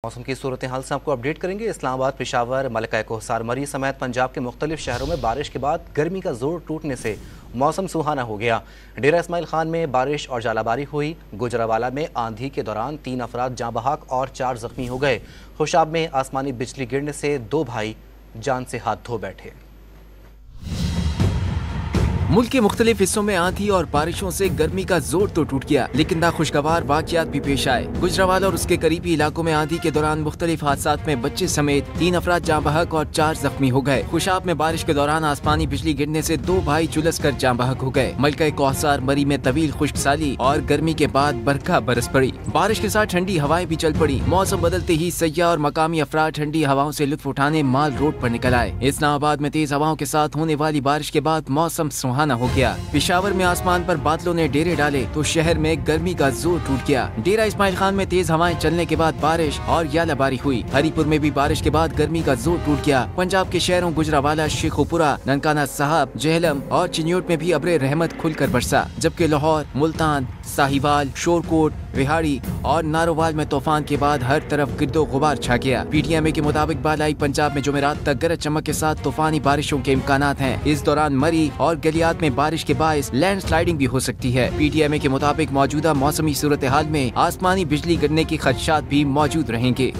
मौसम की सूरत हाल से आपको अपडेट करेंगे। इस्लामाबाद, पेशावर, मलका कोहसार, मरी समेत पंजाब के मुख्तलिफ शहरों में बारिश के बाद गर्मी का जोर टूटने से मौसम सुहाना हो गया। डेरा इस्माइल खान में बारिश और जालाबारी हुई। गुजरावाला में आंधी के दौरान 3 अफराद जाँ बहक और 4 जख्मी हो गए। खुशाब में आसमानी बिजली गिरने से 2 भाई जान से हाथ धो बैठे। मुल्क के मुख्तलिफ हिस्सों में आंधी और बारिशों से गर्मी का जोर तो टूट गया, लेकिन नाखुशगवार वाकयात भी पेश आए। गुजरावाला और उसके करीबी इलाकों में आंधी के दौरान मुख्तलिफ हादसात में बच्चे समेत 3 अफराद जाँ बहक और 4 जख्मी हो गए। खुशाब में बारिश के दौरान आसमानी बिजली गिरने से 2 भाई झुलस कर जाँ बहक हो गए। मलका कोहसार, मरी में तवील खुश्कसाली और गर्मी के बाद बरखा बरस पड़ी। बारिश के साथ ठंडी हवाएं भी चल पड़ी। मौसम बदलते ही सयाह और मकामी अफराद ठंडी हवाओं से लुत्फ उठाने माल रोड पर निकल आए। इस्लामाबाद में तेज हवाओं के साथ होने वाली बारिश के बाद मौसम सुहाना हो गया। पेशावर में आसमान पर बादलों ने डेरे डाले तो शहर में गर्मी का जोर टूट गया। डेरा इस्माइल खान में तेज हवाएं चलने के बाद बारिश और यालाबारी हुई। हरीपुर में भी बारिश के बाद गर्मी का जोर टूट गया। पंजाब के शहरों गुजरावाला, शेखुपुरा, ननकाना साहब, जेहलम और चिन्योट में भी अब्रे रहमत खुलकर बरसा, जबकि लाहौर, मुल्तान, साहिवाल, शोरकोट, रिहाड़ी और नारोवाल में तूफान के बाद हर तरफ गिरदो गुबार छा गया। PTMA के मुताबिक बालाई पंजाब में जुमेरात तक गरज चमक के साथ तूफानी बारिशों के इम्कानात हैं। इस दौरान मरी और गलियात में बारिश के बायस लैंड स्लाइडिंग भी हो सकती है। PTMA के मुताबिक मौजूदा मौसमी सूरत हाल में आसमानी बिजली गिरने के खदशात भी मौजूद रहेंगे।